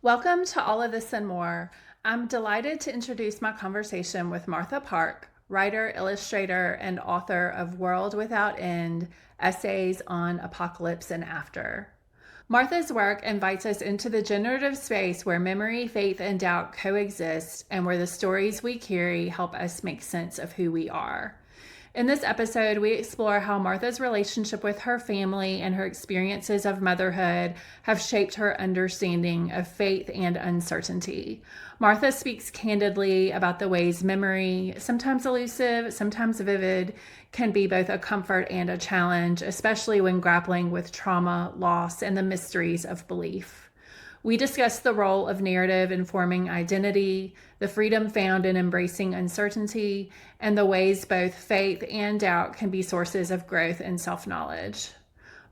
Welcome to All of This and More. I'm delighted to introduce my conversation with Martha Park, writer, illustrator, and author of World Without End, Essays on Apocalypse and After. Martha's work invites us into the generative space where memory, faith, and doubt coexist and where the stories we carry help us make sense of who we are. In this episode, we explore how Martha's relationship with her family and her experiences of motherhood have shaped her understanding of faith and uncertainty. Martha speaks candidly about the ways memory, sometimes elusive, sometimes vivid, can be both a comfort and a challenge, especially when grappling with trauma, loss, and the mysteries of belief. We discuss the role of narrative in forming identity, the freedom found in embracing uncertainty, and the ways both faith and doubt can be sources of growth and self-knowledge.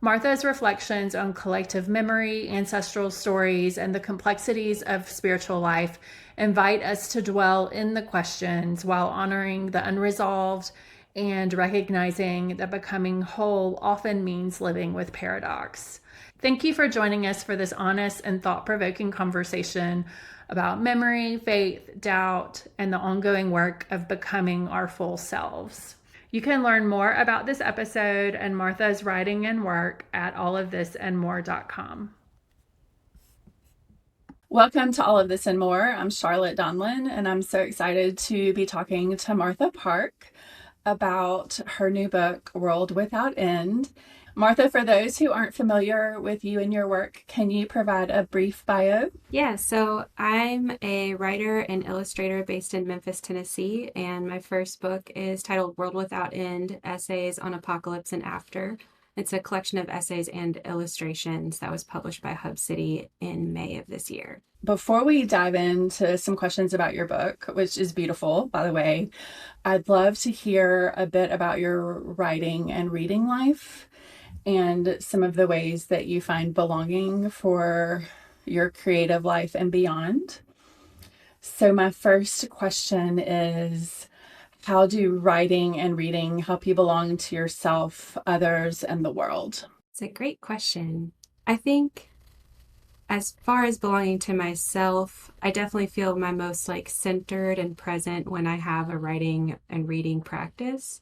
Martha's reflections on collective memory, ancestral stories, and the complexities of spiritual life invite us to dwell in the questions while honoring the unresolved and recognizing that becoming whole often means living with paradox. Thank you for joining us for this honest and thought-provoking conversation about memory, faith, doubt, and the ongoing work of becoming our full selves. You can learn more about this episode and Martha's writing and work at allofthisandmore.com. Welcome to All of This and More. I'm Charlotte Donlon, and I'm so excited to be talking to Martha Park about her new book, World Without End. Martha, for those who aren't familiar with you and your work, can you provide a brief bio? Yeah, so I'm a writer and illustrator based in Memphis, Tennessee, and my first book is titled World Without End, Essays on Apocalypse and After. It's a collection of essays and illustrations that was published by Hub City in May of this year. Before we dive into some questions about your book, which is beautiful, by the way, I'd love to hear a bit about your writing and reading life and some of the ways that you find belonging for your creative life and beyond. So my first question is, how do writing and reading help you belong to yourself, others, and the world? It's a great question. I think as far as belonging to myself, I definitely feel my most centered and present when I have a writing and reading practice.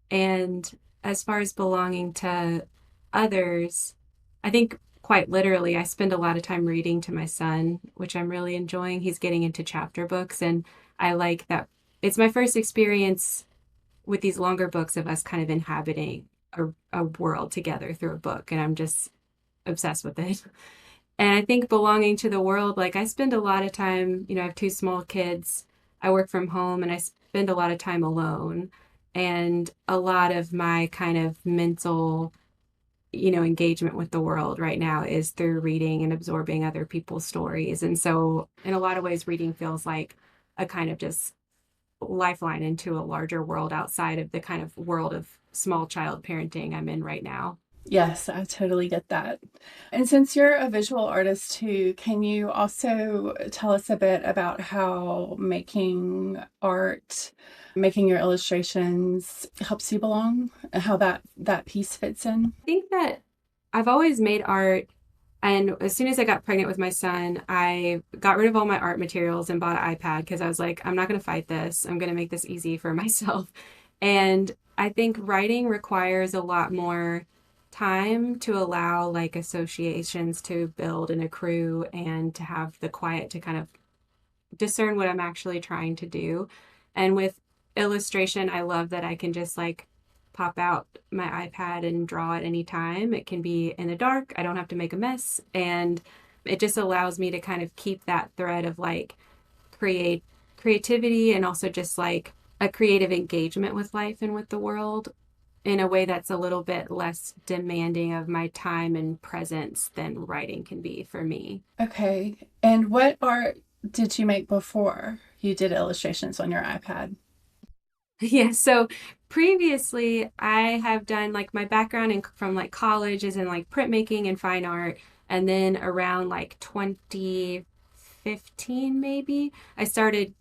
And as far as belonging to others, I think quite literally, I spend a lot of time reading to my son, which I'm really enjoying. He's getting into chapter books, and I like that. It's my first experience with these longer books of us kind of inhabiting a world together through a book, and I'm just obsessed with it. And I think belonging to the world, I spend a lot of time, I have two small kids. I work from home, and I spend a lot of time alone. And a lot of my kind of mental, engagement with the world right now is through reading and absorbing other people's stories. And so in a lot of ways, reading feels like a kind of just lifeline into a larger world outside of the kind of world of small child parenting I'm in right now. Yes, I totally get that. And since you're a visual artist too, can you also tell us a bit about how making art, making your illustrations helps you belong, and how that piece fits in? I think that I've always made art. And as soon as I got pregnant with my son, I got rid of all my art materials and bought an iPad because I was like, I'm not going to fight this. I'm going to make this easy for myself. And I think writing requires a lot more time to allow associations to build and accrue and to have the quiet to kind of discern what I'm actually trying to do. And with illustration, I love that I can just pop out my iPad and draw at any time. It can be in the dark. I don't have to make a mess. And it just allows me to kind of keep that thread of creativity and also just a creative engagement with life and with the world in a way that's a little bit less demanding of my time and presence than writing can be for me. Okay. And what art did you make before you did illustrations on your iPad? Yeah, so previously I have done my background from college is in printmaking and fine art. And then around 2015, maybe, I started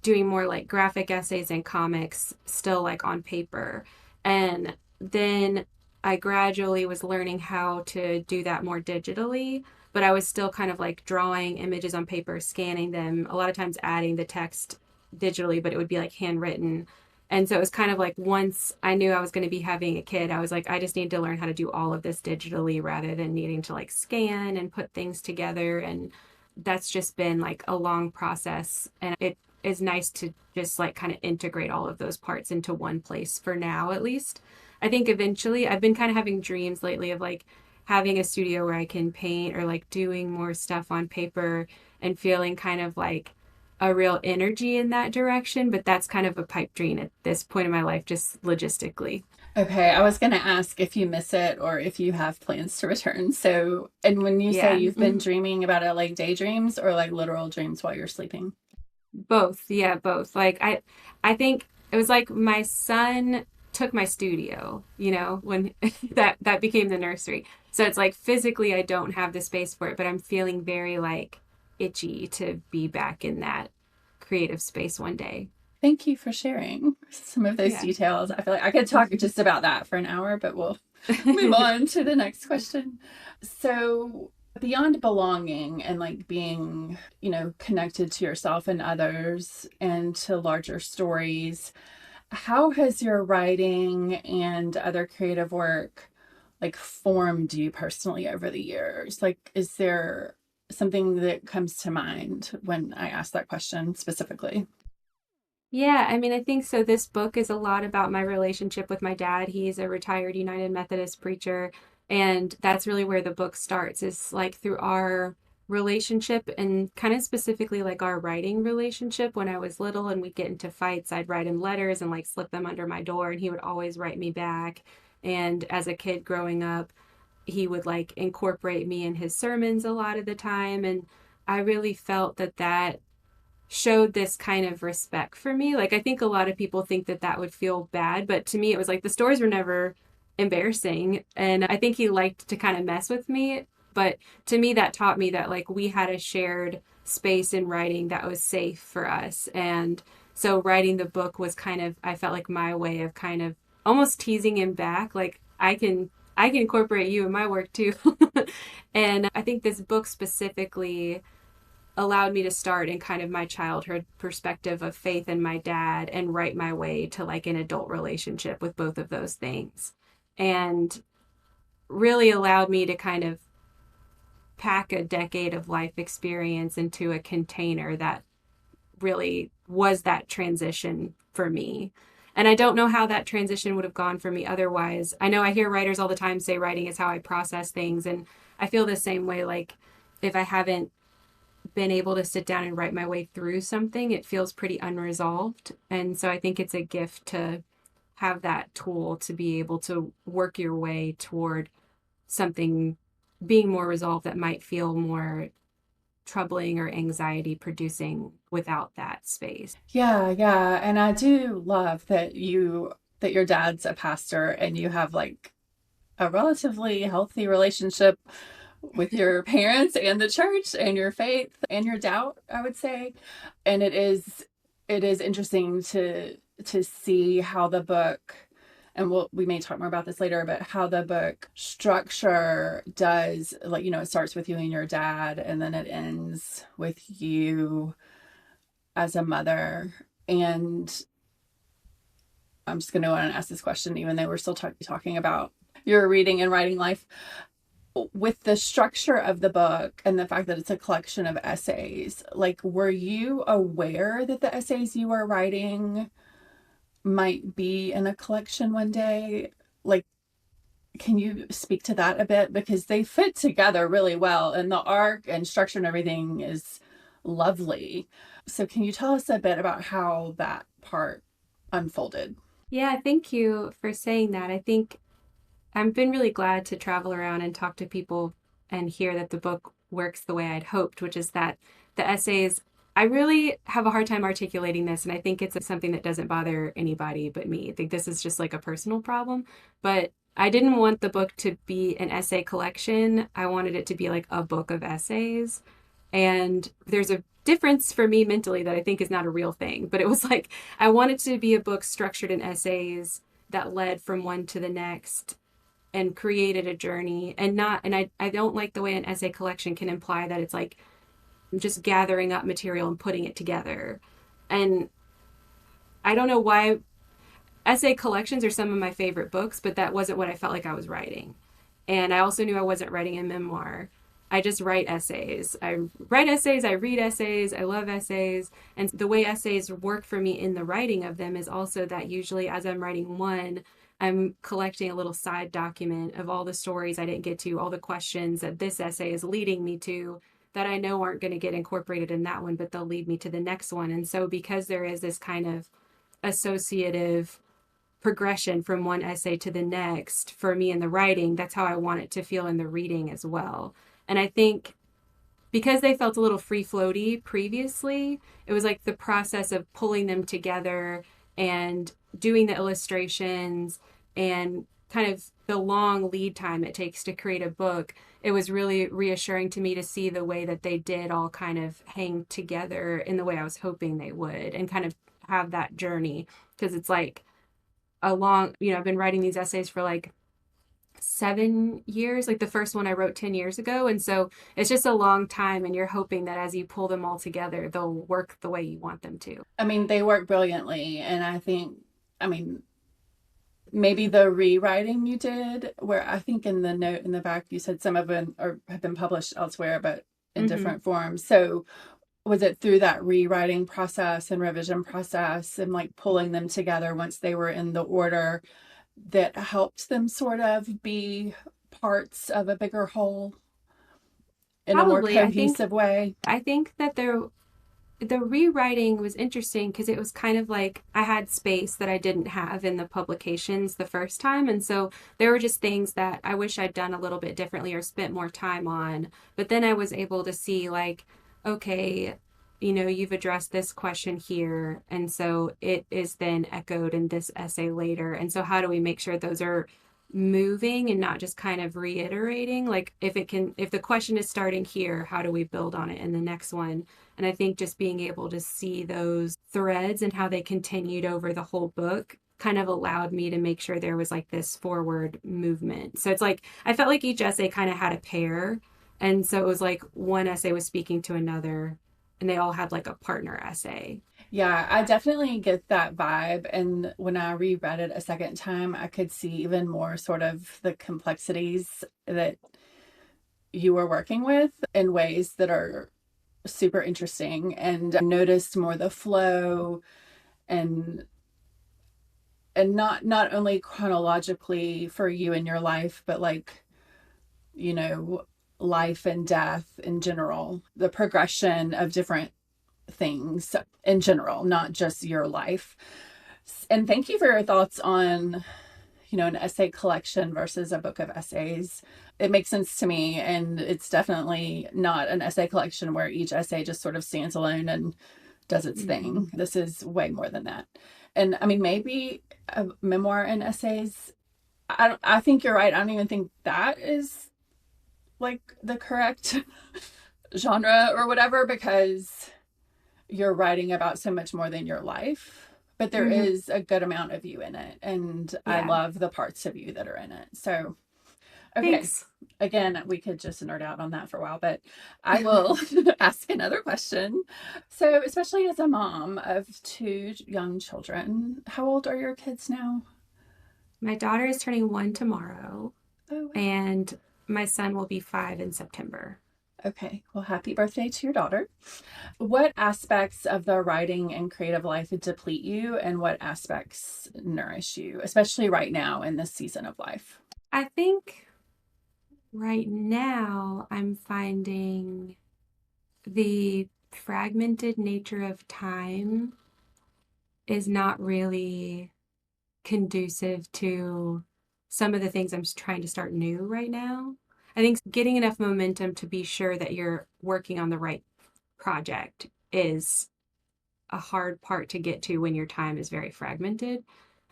doing more graphic essays and comics still on paper. And then I gradually was learning how to do that more digitally. but I was still kind of like drawing images on paper, scanning them, a lot of times adding the text digitally, but it would be like handwritten. And so it was kind of like once I knew I was going to be having a kid, I was like, I just need to learn how to do all of this digitally rather than needing to like scan and put things together. And that's just been like a long process. And it is nice to just like kind of integrate all of those parts into one place for now, at least. I think eventually I've been kind of having dreams lately of like having a studio where I can paint or like doing more stuff on paper and feeling kind of like a real energy in that direction, but that's kind of a pipe dream at this point in my life, just logistically. Okay, I was going to ask if you miss it or if you have plans to return. So, and when you say Yeah. you've been dreaming about it, like daydreams or like literal dreams while you're sleeping? Both. Yeah, both. Like I think it was like my son took my studio, when that became the nursery. So it's like physically I don't have the space for it, but I'm feeling very like itchy to be back in that creative space one day. Thank you for sharing some of those Yeah. details. I feel like I could talk just about that for an hour, but we'll move on to the next question. So, beyond belonging and like being, connected to yourself and others and to larger stories, how has your writing and other creative work like formed you personally over the years? Like, is there something that comes to mind when I ask that question specifically? Yeah, I mean, I think so. This book is a lot about my relationship with my dad. He's a retired United Methodist preacher, and that's really where the book starts, is like through our relationship and kind of specifically like our writing relationship. When I was little and we'd get into fights, I'd write him letters and like slip them under my door, and he would always write me back. And as a kid growing up, he would like incorporate me in his sermons a lot of the time, and I really felt that showed this kind of respect for me. Like, I think a lot of people think that that would feel bad, but to me, it was like the stories were never embarrassing. And I think he liked to kind of mess with me. But to me, that taught me that like we had a shared space in writing that was safe for us. And so writing the book was kind of, I felt like my way of kind of almost teasing him back. Like, I can incorporate you in my work too. And I think this book specifically allowed me to start in kind of my childhood perspective of faith in my dad and write my way to like an adult relationship with both of those things. And really allowed me to kind of pack a decade of life experience into a container that really was that transition for me. And I don't know how that transition would have gone for me otherwise. I know I hear writers all the time say writing is how I process things. And I feel the same way. Like, if I haven't been able to sit down and write my way through something, it feels pretty unresolved. And so I think it's a gift to have that tool to be able to work your way toward something being more resolved that might feel more troubling or anxiety producing without that space. Yeah, yeah. And I do love that your dad's a pastor and you have like a relatively healthy relationship with your parents and the church and your faith and your doubt, I would say. And it is interesting to see how the book, and we may talk more about this later, but how the book structure does, like, it starts with you and your dad and then it ends with you as a mother. And I'm just going to want to ask this question, even though we're still talking about your reading and writing life. With the structure of the book and the fact that it's a collection of essays, like, were you aware that the essays you were writing might be in a collection one day? Like, can you speak to that a bit? Because they fit together really well, and the arc and structure and everything is lovely. So, can you tell us a bit about how that part unfolded? Yeah, thank you for saying that. I think I've been really glad to travel around and talk to people and hear that the book works the way I'd hoped, which is that the essays, I really have a hard time articulating this, and I think it's something that doesn't bother anybody but me. I think this is just like a personal problem, but I didn't want the book to be an essay collection. I wanted it to be like a book of essays. And there's a difference for me mentally that I think is not a real thing, but it was like I wanted to be a book structured in essays that led from one to the next and created a journey, and not, and I don't like the way an essay collection can imply that it's like just gathering up material and putting it together. And I don't know why essay collections are some of my favorite books, but that wasn't what I felt like I was writing. And I also knew I wasn't writing a memoir. I just write essays. I write essays, I read essays, I love essays. And the way essays work for me in the writing of them is also that usually as I'm writing one, I'm collecting a little side document of all the stories I didn't get to, all the questions that this essay is leading me to that I know aren't going to get incorporated in that one, but they'll lead me to the next one. And so because there is this kind of associative progression from one essay to the next for me in the writing, that's how I want it to feel in the reading as well. And I think because they felt a little free floaty previously, it was like the process of pulling them together and doing the illustrations and kind of the long lead time it takes to create a book. It was really reassuring to me to see the way that they did all kind of hang together in the way I was hoping they would, and kind of have that journey. Because it's like a long, I've been writing these essays for like 7 years. Like the first one I wrote 10 years ago. And so it's just a long time. And you're hoping that as you pull them all together, they'll work the way you want them to. I mean, they work brilliantly. And I mean, maybe the rewriting you did, where I think in the note in the back, you said some of them have been published elsewhere, but in different forms. So was it through that rewriting process and revision process and like pulling them together once they were in the order that helped them sort of be parts of a bigger whole in a more Probably. cohesive way? I think that the rewriting was interesting because it was kind of like I had space that I didn't have in the publications the first time. And so there were just things that I wish I'd done a little bit differently or spent more time on. But then I was able to see, like, okay, you've addressed this question here. And so it is then echoed in this essay later. And so how do we make sure those are moving and not just kind of reiterating? Like if the question is starting here, how do we build on it in the next one? And I think just being able to see those threads and how they continued over the whole book kind of allowed me to make sure there was like this forward movement. So it's like I felt like each essay kind of had a pair. And so it was like one essay was speaking to another, and they all had like a partner essay. Yeah, I definitely get that vibe. And when I reread it a second time, I could see even more sort of the complexities that you were working with in ways that are super interesting, and noticed more the flow and not only chronologically for you in your life, but like, you know, life and death in general, the progression of different things in general, not just your life. And thank you for your thoughts on, an essay collection versus a book of essays. It makes sense to me. And it's definitely not an essay collection where each essay just sort of stands alone and does its thing. This is way more than that. And I mean, maybe a memoir and essays, I think you're right. I don't even think that is like the correct genre or whatever, because you're writing about so much more than your life, but there is a good amount of you in it, and I love the parts of you that are in it. So okay. Thanks. Again, we could just nerd out on that for a while, but I will ask another question. So especially as a mom of two young children, how old are your kids now? My daughter is turning 1 tomorrow, Oh, wow. and my son will be 5 in September. Okay, well, happy birthday to your daughter. What aspects of the writing and creative life deplete you, and what aspects nourish you, especially right now in this season of life? I think right now I'm finding the fragmented nature of time is not really conducive to some of the things I'm trying to start new right now. I think getting enough momentum to be sure that you're working on the right project is a hard part to get to when your time is very fragmented.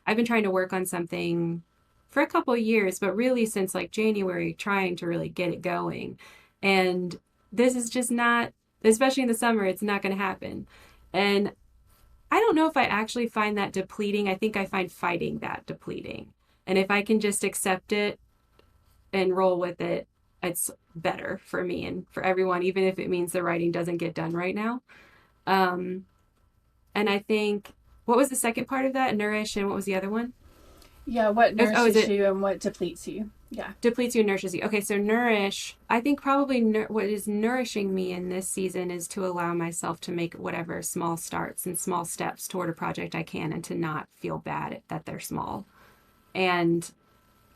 I've been trying to work on something for a couple of years, but really since like January, trying to really get it going. And this is just not, especially in the summer, it's not going to happen. And I don't know if I actually find that depleting. I think I find fighting that depleting. And if I can just accept it and roll with it, it's better for me and for everyone, even if it means the writing doesn't get done right now. Um, and I think, what was the second part of that? Nourish, and what was the other one? Yeah, what Is nourishes it you and what depletes you? Yeah. depletes you and nourishes you? Okay, so nourish. I think probably what is nourishing me in this season is to allow myself to make whatever small starts and small steps toward a project I can, and to not feel bad that they're small. And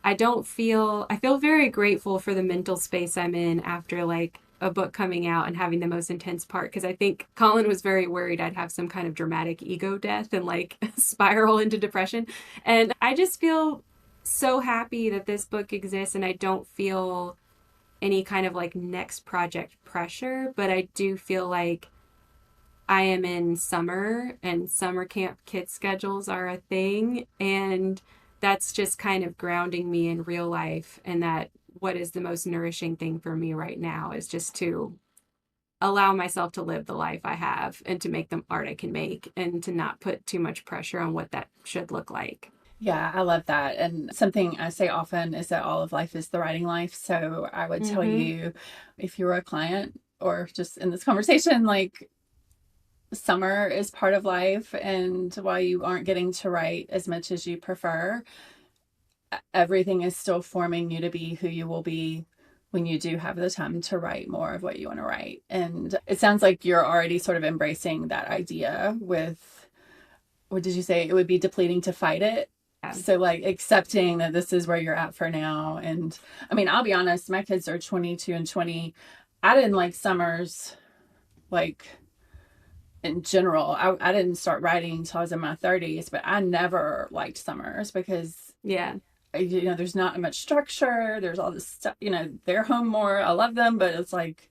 I feel very grateful for the mental space I'm in after like a book coming out and having the most intense part, because I think Colin was very worried I'd have some kind of dramatic ego death and like spiral into depression. And I just feel so happy that this book exists, and I don't feel any kind of like next project pressure, but I do feel like I am in summer, and summer camp kid schedules are a thing. And that's just kind of grounding me in real life. And that what is the most nourishing thing for me right now is just to allow myself to live the life I have and to make the art I can make, and to not put too much pressure on what that should look like. Yeah, I love that. And something I say often is that all of life is the writing life. So I would tell Mm-hmm. you, if you were a client or just in this conversation, like summer is part of life. And while you aren't getting to write as much as you prefer, everything is still forming you to be who you will be when you do have the time to write more of what you want to write. And it sounds like you're already sort of embracing that idea with, what did you say? It would be depleting to fight it. Yeah. So like accepting that this is where you're at for now. And I mean, I'll be honest, my kids are 22 and 20. I didn't like summers, like in general. I didn't start writing until I was in my 30s, but I never liked summers because Yeah. there's not much structure. There's all this stuff, they're home more. I love them, but it's like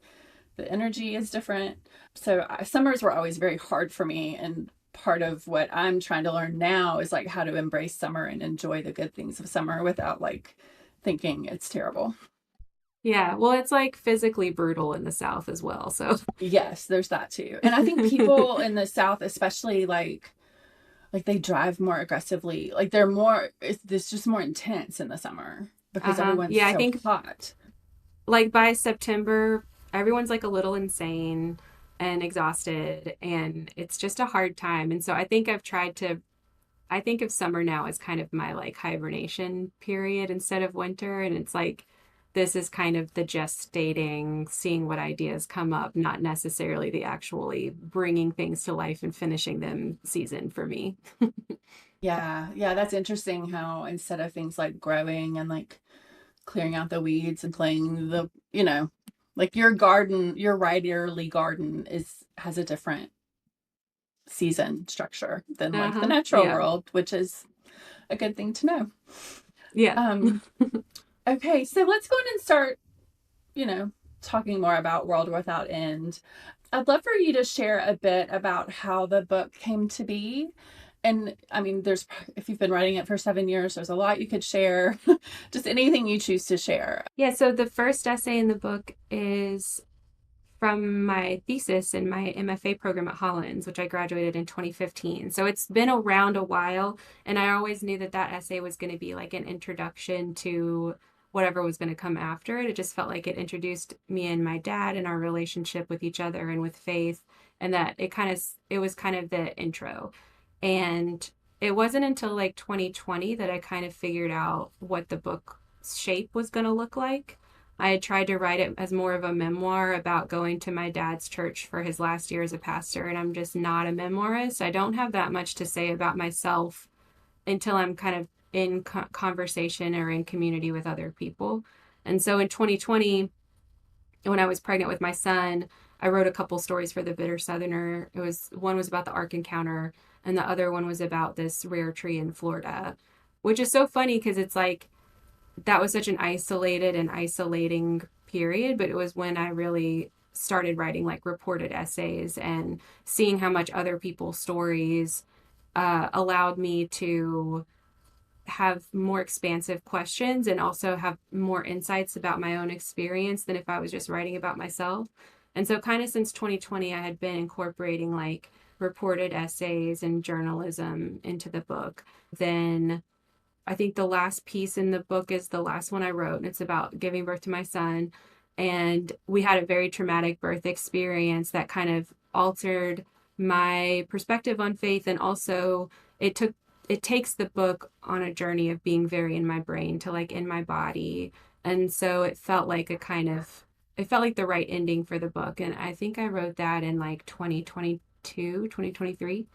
the energy is different. So summers were always very hard for me. And part of what I'm trying to learn now is like how to embrace summer and enjoy the good things of summer without like thinking it's terrible. Yeah. Well, it's like physically brutal in the South as well. So, Yes, there's that too. And I think people in the South, especially like they drive more aggressively. Like it's just more intense in the summer because uh-huh. everyone's Yeah, I so think hot. like by September, everyone's like a little insane and exhausted, and it's just a hard time. And so I think of summer now as kind of my like hibernation period instead of winter. And it's like, this is kind of the gestating, seeing what ideas come up, not necessarily the actually bringing things to life and finishing them season for me. Yeah, yeah, that's interesting how instead of things like growing and like clearing out the weeds and playing like your garden, your writerly garden has a different season structure than like the Uh-huh. natural Yeah. world, which is a good thing to know. Yeah. Um, okay, so let's go in and start, you know, talking more about World Without End. I'd love for you to share a bit about how the book came to be. And I mean, if you've been writing it for 7 years, there's a lot you could share. Just anything you choose to share. Yeah, so the first essay in the book is from my thesis in my MFA program at Hollins, which I graduated in 2015. So it's been around a while, and I always knew that that essay was going to be like an introduction to whatever was going to come after it. It just felt like it introduced me and my dad and our relationship with each other and with faith, and that it was kind of the intro. And it wasn't until like 2020 that I kind of figured out what the book's shape was going to look like. I had tried to write it as more of a memoir about going to my dad's church for his last year as a pastor, and I'm just not a memoirist. I don't have that much to say about myself until I'm kind of in conversation or in community with other people. And so in 2020, when I was pregnant with my son, I wrote a couple stories for the Bitter Southerner. One was about the Ark Encounter, and the other one was about this rare tree in Florida, which is so funny because it's like that was such an isolated and isolating period, but it was when I really started writing like reported essays and seeing how much other people's stories allowed me to have more expansive questions and also have more insights about my own experience than if I was just writing about myself. And so, kind of since 2020, I had been incorporating like reported essays and journalism into the book. Then I think the last piece in the book is the last one I wrote, and it's about giving birth to my son. And we had a very traumatic birth experience that kind of altered my perspective on faith. And also, it took it takes the book on a journey of being very in my brain to like in my body. And so it felt like the right ending for the book. And I think I wrote that in like 2022, 2023.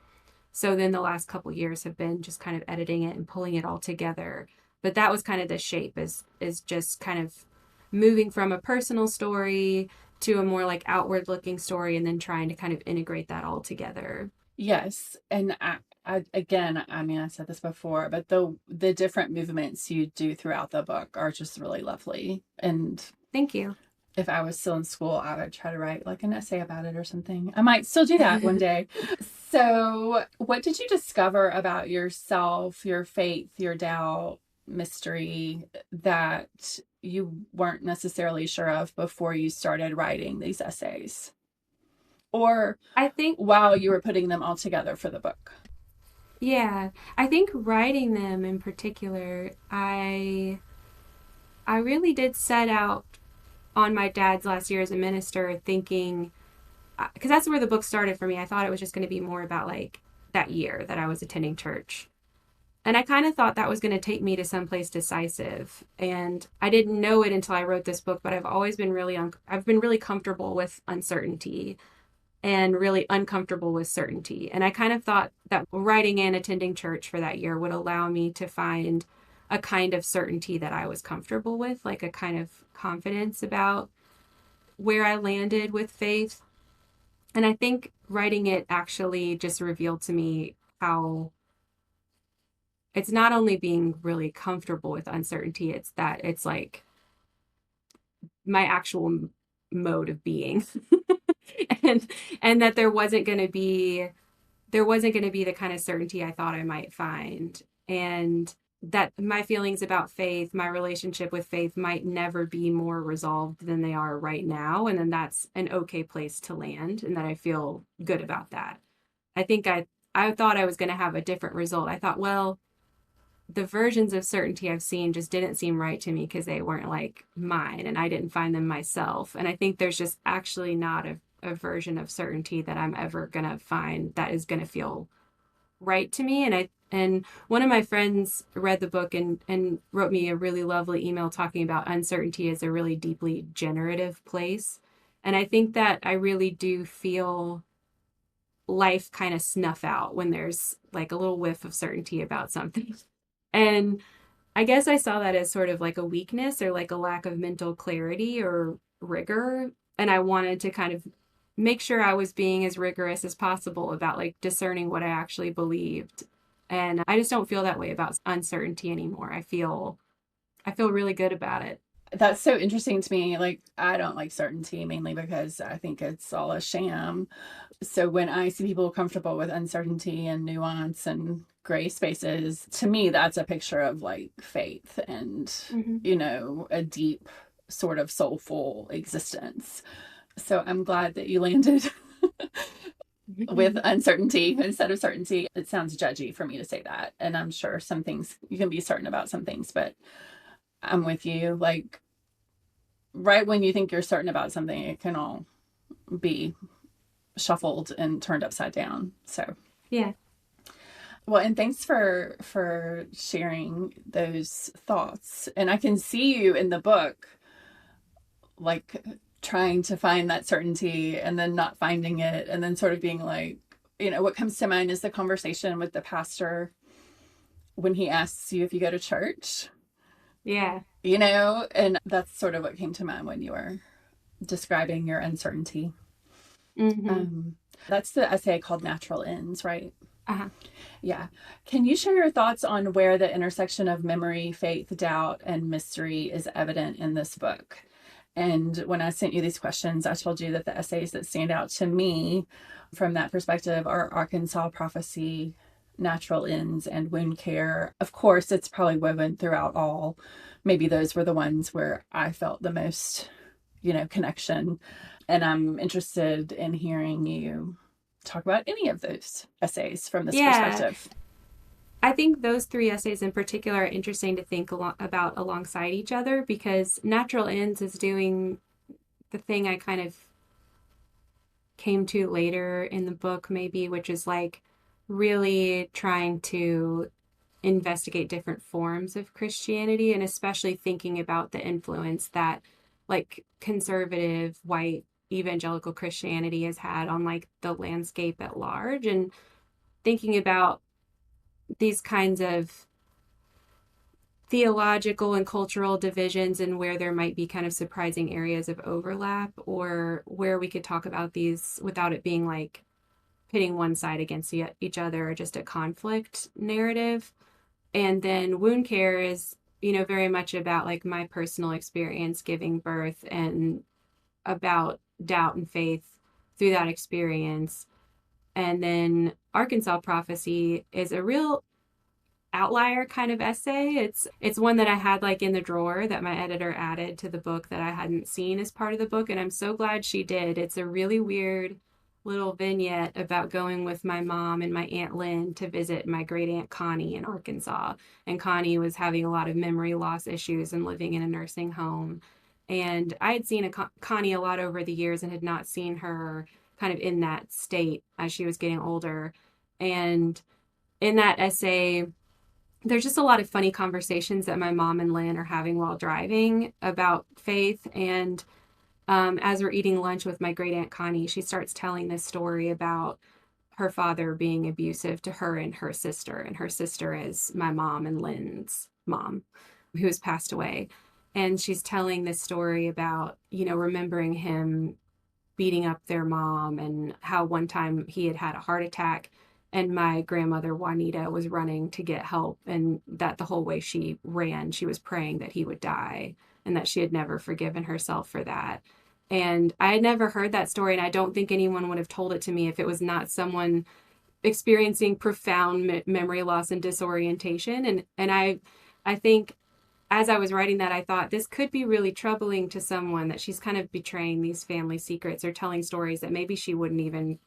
So then the last couple years have been just kind of editing it and pulling it all together. But that was kind of the shape is just kind of moving from a personal story to a more like outward looking story and then trying to kind of integrate that all together. Yes, and I again, I mean, I said this before, but the different movements you do throughout the book are just really lovely. And Thank you. if I was still in school, I would try to write like an essay about it or something. I might still do that one day. So, what did you discover about yourself, your faith, your doubt, mystery that you weren't necessarily sure of before you started writing these essays? Or I think while you were putting them all together for the book? yeah, I think writing them in particular, I really did set out on my dad's last year as a minister thinking because that's where the book started for me. I thought it was just going to be more about like that year that I was attending church. And I kind of thought that was going to take me to someplace decisive. And I didn't know it until I wrote this book, but I've always been I've been really comfortable with uncertainty and really uncomfortable with certainty. And I kind of thought that writing and attending church for that year would allow me to find a kind of certainty that I was comfortable with, like a kind of confidence about where I landed with faith. And I think writing it actually just revealed to me how it's not only being really comfortable with uncertainty, it's that it's like my actual mode of being. and and that there wasn't going to be the kind of certainty I thought I might find. And that my feelings about faith, my relationship with faith might never be more resolved than they are right now. And then that's an okay place to land. And that I feel good about that. I think I thought I was going to have a different result. I thought, well, the versions of certainty I've seen just didn't seem right to me because they weren't like mine and I didn't find them myself. And I think there's just actually not a version of certainty that I'm ever going to find that is going to feel right to me. And one of my friends read the book and wrote me a really lovely email talking about uncertainty as a really deeply generative place. And I think that I really do feel life kind of snuff out when there's like a little whiff of certainty about something. And I guess I saw that as sort of like a weakness or like a lack of mental clarity or rigor. And I wanted to kind of make sure I was being as rigorous as possible about like discerning what I actually believed. And I just don't feel that way about uncertainty anymore. I feel really good about it. That's so interesting to me. Like, I don't like certainty mainly because I think it's all a sham. So when I see people comfortable with uncertainty and nuance and gray spaces, to me, that's a picture of like faith and, Mm-hmm. a deep sort of soulful existence. So I'm glad that you landed with uncertainty instead of certainty. It sounds judgy for me to say that. And I'm sure some things you can be certain about some things, but I'm with you. Like, right when you think you're certain about something, it can all be shuffled and turned upside down. So, Yeah. well, and thanks for sharing those thoughts. And I can see you in the book, like trying to find that certainty and then not finding it, and then sort of being like, what comes to mind is the conversation with the pastor when he asks you if you go to church. Yeah. And that's sort of what came to mind when you were describing your uncertainty. Mm-hmm. Um, that's the essay called Natural Ends, right? Uh-huh. Yeah. Can you share your thoughts on where the intersection of memory, faith, doubt, and mystery is evident in this book? And when I sent you these questions, I told you that the essays that stand out to me from that perspective are Arkansas Prophecy, Natural Ends, and Wound Care. Of course, it's probably woven throughout all. Maybe those were the ones where I felt the most, connection. And I'm interested in hearing you talk about any of those essays from this Yeah. perspective. I think those three essays in particular are interesting to think about alongside each other because Natural Ends is doing the thing I kind of came to later in the book, maybe, which is like really trying to investigate different forms of Christianity and especially thinking about the influence that like conservative white evangelical Christianity has had on like the landscape at large and thinking about these kinds of theological and cultural divisions and where there might be kind of surprising areas of overlap or where we could talk about these without it being like pitting one side against each other or just a conflict narrative. And then wound care is, very much about like my personal experience giving birth and about doubt and faith through that experience. And then Arkansas Prophecy is a real outlier kind of essay. It's one that I had like in the drawer that my editor added to the book that I hadn't seen as part of the book, and I'm so glad she did. It's a really weird little vignette about going with my mom and my Aunt Lynn to visit my great aunt Connie in Arkansas. And Connie was having a lot of memory loss issues and living in a nursing home. And I had seen Connie a lot over the years and had not seen her kind of in that state as she was getting older. And in that essay, there's just a lot of funny conversations that my mom and Lynn are having while driving about faith. And as we're eating lunch with my great aunt Connie, she starts telling this story about her father being abusive to her and her sister. And her sister is my mom and Lynn's mom, who has passed away. And she's telling this story about, remembering him beating up their mom and how one time he had had a heart attack and my grandmother Juanita was running to get help and that the whole way she ran she was praying that he would die and that she had never forgiven herself for that. And I had never heard that story and I don't think anyone would have told it to me if it was not someone experiencing profound memory loss and disorientation. And I think as I was writing that, I thought this could be really troubling to someone that she's kind of betraying these family secrets or telling stories that maybe she wouldn't even,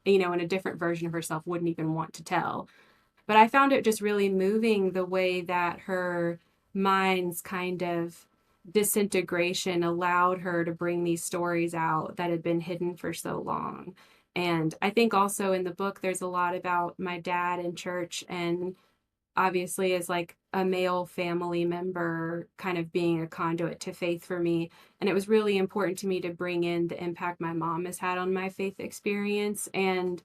in a different version of herself, wouldn't even want to tell. But I found it just really moving the way that her mind's kind of disintegration allowed her to bring these stories out that had been hidden for so long. And I think also in the book, there's a lot about my dad in church and obviously as like a male family member kind of being a conduit to faith for me. And it was really important to me to bring in the impact my mom has had on my faith experience. And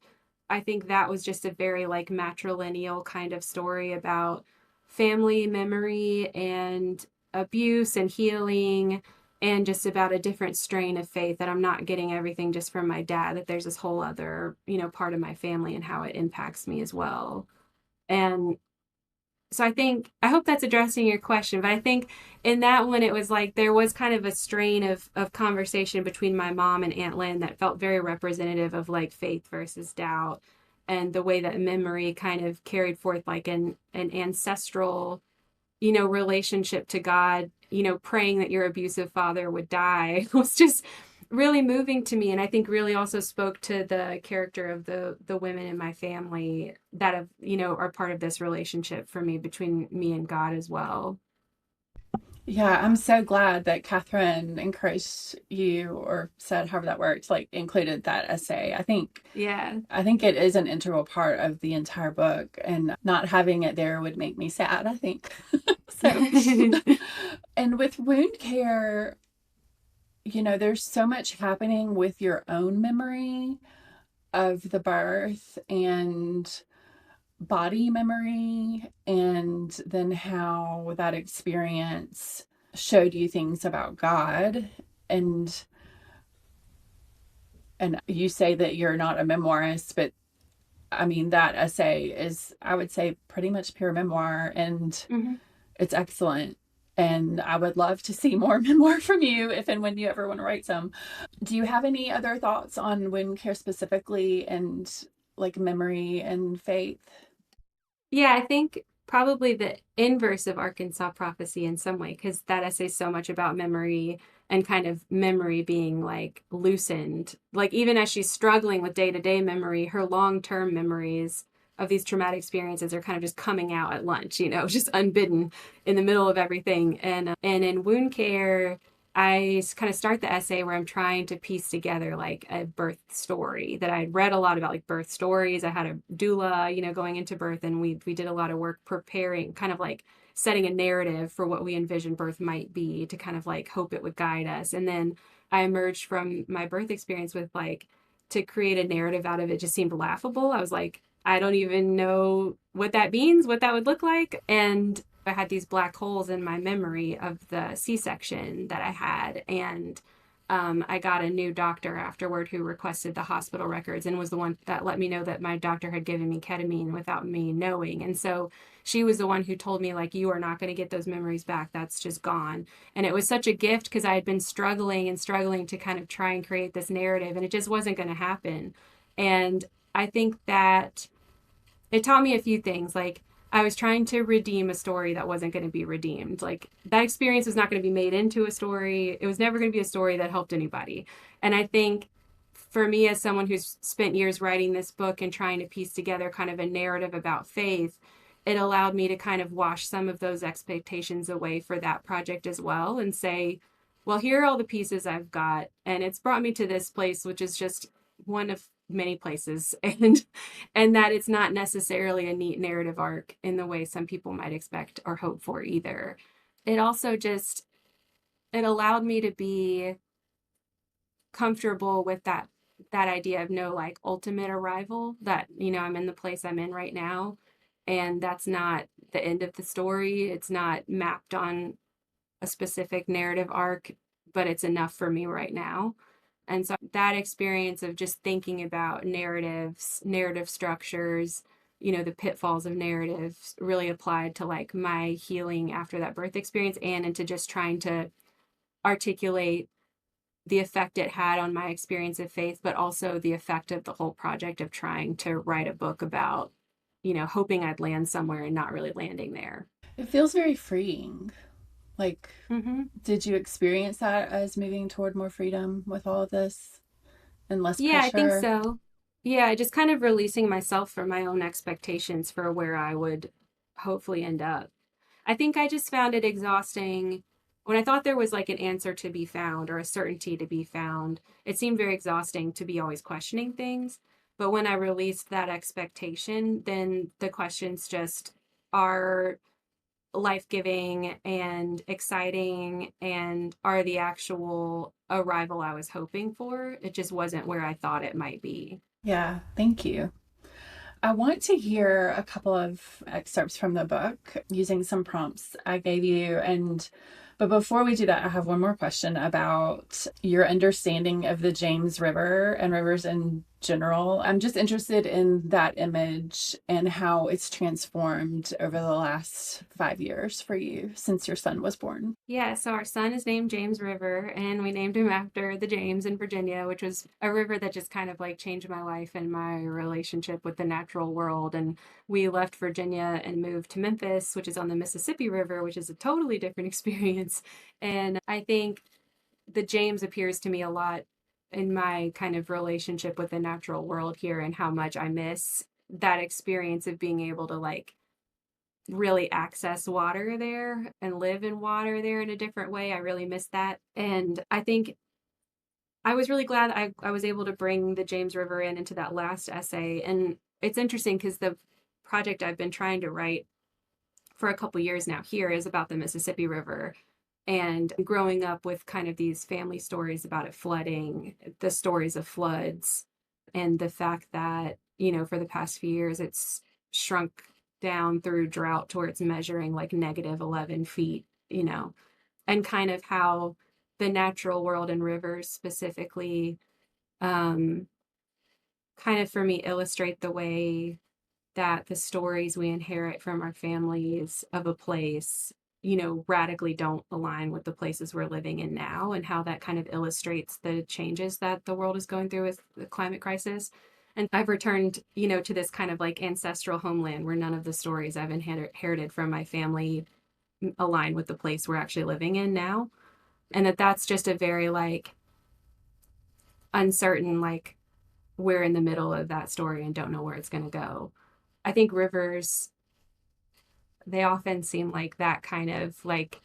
I think that was just a very like matrilineal kind of story about family memory and abuse and healing and just about a different strain of faith that I'm not getting everything just from my dad, that there's this whole other, part of my family and how it impacts me as well. And so I hope that's addressing your question, but I think in that one it was like there was kind of a strain of conversation between my mom and Aunt Lynn that felt very representative of like faith versus doubt and the way that memory kind of carried forth like an ancestral, relationship to God, praying that your abusive father would die was just really moving to me, and I think really also spoke to the character of the women in my family that have, are part of this relationship for me between me and God as well. Yeah, I'm so glad that Catherine encouraged you or said however that worked, like included that essay. Yeah. I think it is an integral part of the entire book, and not having it there would make me sad, I think. So, and with wound care, there's so much happening with your own memory of the birth and body memory, and then how that experience showed you things about God. And you say that you're not a memoirist, but I mean that essay is, I would say, pretty much pure memoir, and Mm-hmm. it's excellent. And I would love to see more memoir from you if and when you ever want to write some. Do you have any other thoughts on wound care specifically and like memory and faith? Yeah, I think probably the inverse of Arkansas Prophecy in some way, because that essay is so much about memory and kind of memory being like loosened. Like even as she's struggling with day to day memory, her long term memories of these traumatic experiences are kind of just coming out at lunch, just unbidden in the middle of everything. And in wound care, I kind of start the essay where I'm trying to piece together like a birth story that I'd read a lot about, like birth stories. I had a doula, going into birth, and we did a lot of work preparing, kind of like setting a narrative for what we envisioned birth might be, to kind of like hope it would guide us. And then I emerged from my birth experience with like, to create a narrative out of it just seemed laughable. I was like, I don't even know what that means, what that would look like. And I had these black holes in my memory of the C-section that I had. And I got a new doctor afterward who requested the hospital records and was the one that let me know that my doctor had given me ketamine without me knowing. And so she was the one who told me, like, you are not going to get those memories back. That's just gone. And it was such a gift because I had been struggling and struggling to kind of try and create this narrative, and it just wasn't going to happen. And I think that it taught me a few things. Like, I was trying to redeem a story that wasn't going to be redeemed. Like, that experience was not going to be made into a story. It was never going to be a story that helped anybody. And I think for me, as someone who's spent years writing this book and trying to piece together kind of a narrative about faith, it allowed me to kind of wash some of those expectations away for that project as well, and say, well, here are all the pieces I've got. And it's brought me to this place, which is just one of many places. And that it's not necessarily a neat narrative arc in the way some people might expect or hope for either. It also just, it allowed me to be comfortable with that idea of no like ultimate arrival, that I'm in the place I'm in right now, and that's not the end of the story. It's not mapped on a specific narrative arc, but it's enough for me right now. And so that experience of just thinking about narratives, narrative structures, the pitfalls of narratives really applied to like my healing after that birth experience, and into just trying to articulate the effect it had on my experience of faith, but also the effect of the whole project of trying to write a book about, hoping I'd land somewhere and not really landing there. It feels very freeing. Like, Mm-hmm. did you experience that as moving toward more freedom with all of this and less Yeah, I think pressure? so. Yeah, just kind of releasing myself from my own expectations for where I would hopefully end up. I think I just found it exhausting when I thought there was like an answer to be found or a certainty to be found. It seemed very exhausting to be always questioning things. But when I released that expectation, then the questions just are life-giving and exciting and are the actual arrival I was hoping for. It just wasn't where I thought it might be. Yeah, thank you. I want to hear a couple of excerpts from the book using some prompts I gave you. But before we do that, I have one more question about your understanding of the James River and rivers in general. I'm just interested in that image and how it's transformed over the last 5 years for you since your son was born. Yeah, so our son is named James River, and we named him after the James in Virginia, which was a river that just kind of like changed my life and my relationship with the natural world. And we left Virginia and moved to Memphis, which is on the Mississippi River, which is a totally different experience. And I think the James appears to me a lot in my kind of relationship with the natural world here, and how much I miss that experience of being able to like really access water there and live in water there in a different way. I really miss that. And I think I was really glad I was able to bring the James River into that last essay. And it's interesting because the project I've been trying to write for a couple years now here is about the Mississippi River, and growing up with kind of these family stories about it flooding, the stories of floods, and the fact that, for the past few years, it's shrunk down through drought to where it's measuring like negative 11 feet, and kind of how the natural world and rivers specifically um, kind of for me illustrate the way that the stories we inherit from our families of a place, radically don't align with the places we're living in now, and how that kind of illustrates the changes that the world is going through with the climate crisis. And I've returned, to this kind of like ancestral homeland where none of the stories I've inherited from my family align with the place we're actually living in now. And that's just a very like uncertain, like we're in the middle of that story and don't know where it's going to go. I think rivers, they often seem like that kind of like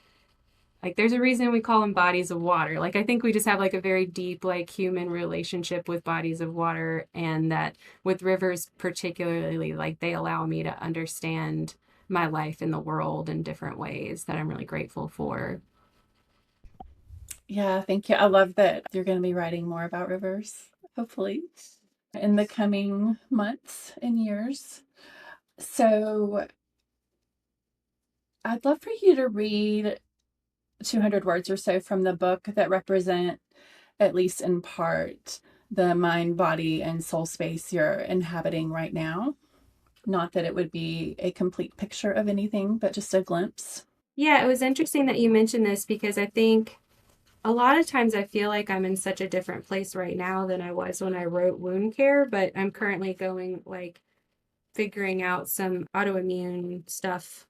there's a reason we call them bodies of water. Like I think we just have like a very deep like human relationship with bodies of water, and that with rivers particularly, like they allow me to understand my life in the world in different ways that I'm really grateful for. Yeah, thank you. I love that you're going to be writing more about rivers, hopefully, in the coming months and years. So I'd love for you to read 200 words or so from the book that represent, at least in part, the mind, body, and soul space you're inhabiting right now. Not that it would be a complete picture of anything, but just a glimpse. Yeah, it was interesting that you mentioned this because I think a lot of times I feel like I'm in such a different place right now than I was when I wrote wound care, but I'm currently going like figuring out some autoimmune stuff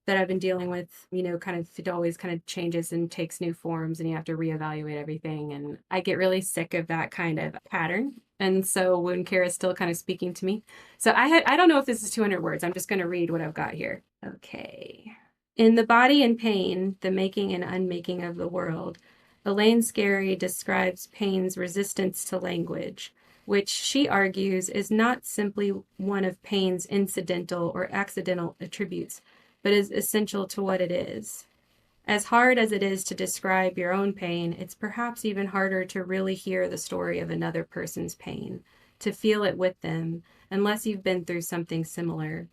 that I've been dealing with, kind of it always kind of changes and takes new forms and you have to reevaluate everything. And I get really sick of that kind of pattern. And so wound care is still kind of speaking to me. So I don't know if this is 200 words. I'm just going to read what I've got here. Okay. In The Body and Pain, The Making and Unmaking of the World, Elaine Scarry describes pain's resistance to language, which she argues is not simply one of pain's incidental or accidental attributes, but is essential to what it is. As hard as it is to describe your own pain, it's perhaps even harder to really hear the story of another person's pain, to feel it with them, unless you've been through something similar.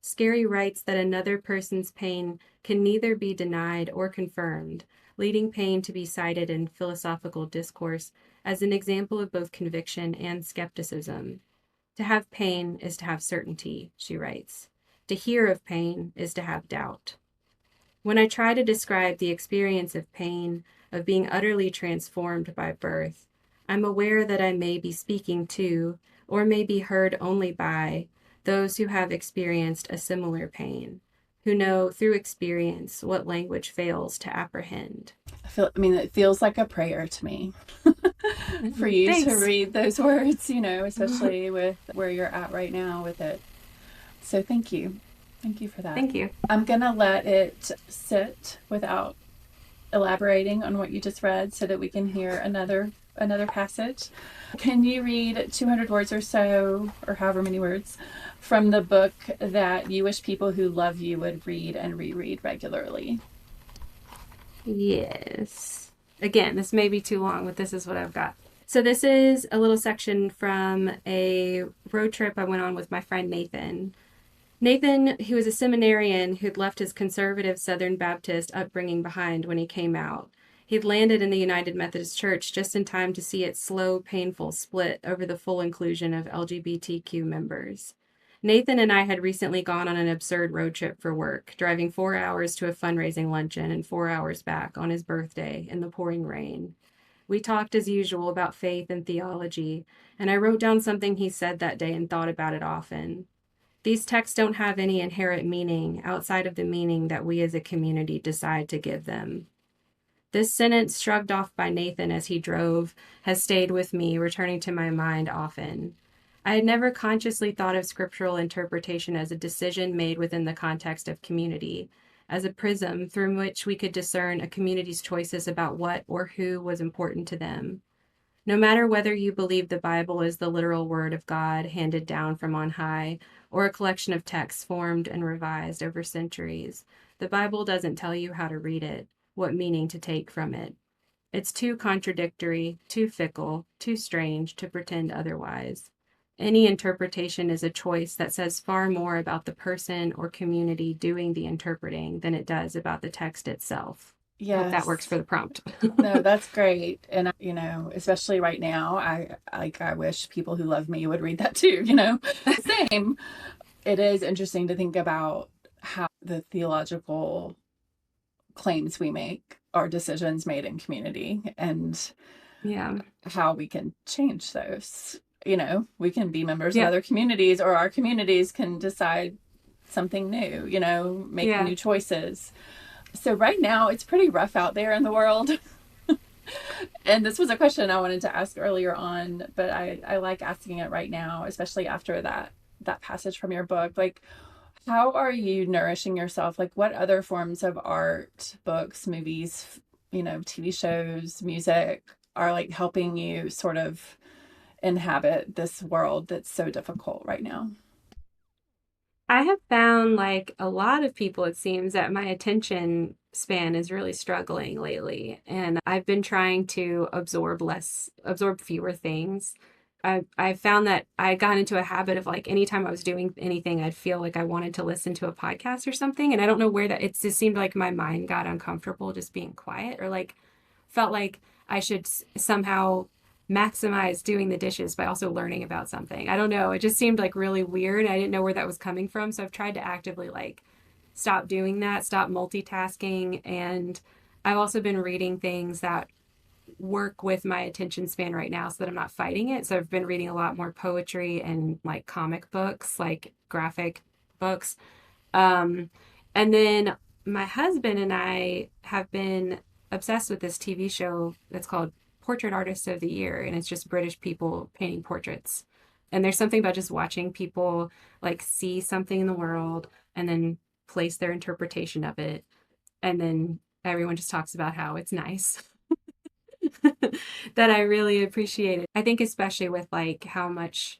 Scarry writes that another person's pain can neither be denied or confirmed, leading pain to be cited in philosophical discourse as an example of both conviction and skepticism. To have pain is to have certainty, she writes. To hear of pain is to have doubt. When I try to describe the experience of pain, of being utterly transformed by birth, I'm aware that I may be speaking to, or may be heard only by, those who have experienced a similar pain, who know through experience what language fails to apprehend. It feels like a prayer to me for you to Thanks. read those words, especially with where you're at right now with it. So thank you. Thank you for that. Thank you. I'm going to let it sit without elaborating on what you just read so that we can hear another passage. Can you read 200 words or so, or however many words, from the book that you wish people who love you would read and reread regularly? Yes. Again, this may be too long, but this is what I've got. So this is a little section from a road trip I went on with my friend Nathan. Nathan, who was a seminarian who'd left his conservative Southern Baptist upbringing behind when he came out. He'd landed in the United Methodist Church just in time to see its slow, painful split over the full inclusion of LGBTQ members. Nathan and I had recently gone on an absurd road trip for work, driving 4 hours to a fundraising luncheon and 4 hours back on his birthday in the pouring rain. We talked as usual about faith and theology, and I wrote down something he said that day and thought about it often. These texts don't have any inherent meaning outside of the meaning that we as a community decide to give them. This sentence, shrugged off by Nathan as he drove, has stayed with me, returning to my mind often. I had never consciously thought of scriptural interpretation as a decision made within the context of community, as a prism through which we could discern a community's choices about what or who was important to them. No matter whether you believe the Bible is the literal word of God handed down from on high, or a collection of texts formed and revised over centuries, the Bible doesn't tell you how to read it, what meaning to take from it. It's too contradictory, too fickle, too strange to pretend otherwise. Any interpretation is a choice that says far more about the person or community doing the interpreting than it does about the text itself. Yes. Hope that works for the prompt. No, that's great. And, especially right now, I wish people who love me would read that too, Same. It is interesting to think about how the theological claims we make are decisions made in community, and how we can change those. We can be members of other communities, or our communities can decide something new, make new choices. So right now it's pretty rough out there in the world. And this was a question I wanted to ask earlier on, but I like asking it right now, especially after that that passage from your book, like how are you nourishing yourself? Like what other forms of art, books, movies, TV shows, music are like helping you sort of inhabit this world that's so difficult right now? I have found like a lot of people, it seems that my attention span is really struggling lately. And I've been trying to absorb fewer things. I found that I got into a habit of like anytime I was doing anything, I'd feel like I wanted to listen to a podcast or something. And I don't know where that, it just seemed like my mind got uncomfortable just being quiet, or like felt like I should somehow maximize doing the dishes by also learning about something. I don't know. It just seemed like really weird. I didn't know where that was coming from. So I've tried to actively like stop doing that, stop multitasking. And I've also been reading things that work with my attention span right now so that I'm not fighting it. So I've been reading a lot more poetry and like comic books, like graphic books. Um, and then my husband and I have been obsessed with this TV show that's called Portrait Artists of the Year, and it's just British people painting portraits. And there's something about just watching people like see something in the world and then place their interpretation of it. And then everyone just talks about how it's nice. That I really appreciate it. I think especially with like how much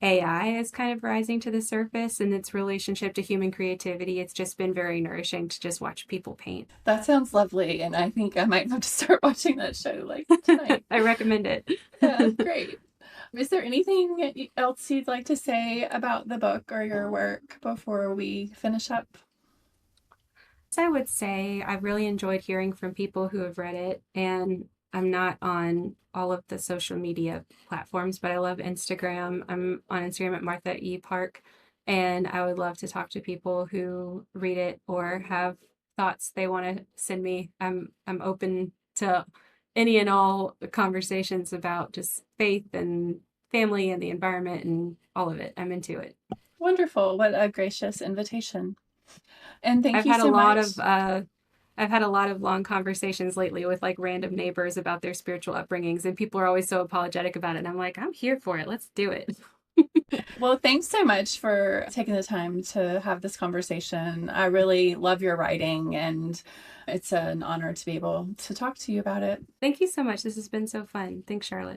AI is kind of rising to the surface and its relationship to human creativity, it's just been very nourishing to just watch people paint. That sounds lovely. And I think I might have to start watching that show like tonight. I recommend it. Yeah, great. Is there anything else you'd like to say about the book or your work before we finish up? I would say I've really enjoyed hearing from people who have read it, and I'm not on all of the social media platforms, but I love Instagram. I'm on Instagram at Martha E. Park, and I would love to talk to people who read it or have thoughts they want to send me. I'm open to any and all conversations about just faith and family and the environment and all of it. I'm into it. Wonderful. What a gracious invitation. And thank I've you had a so lot much. of I've had a lot of long conversations lately with like random neighbors about their spiritual upbringings, and people are always so apologetic about it. And I'm like, I'm here for it. Let's do it. Well, thanks so much for taking the time to have this conversation. I really love your writing, and it's an honor to be able to talk to you about it. Thank you so much. This has been so fun. Thanks, Charlotte.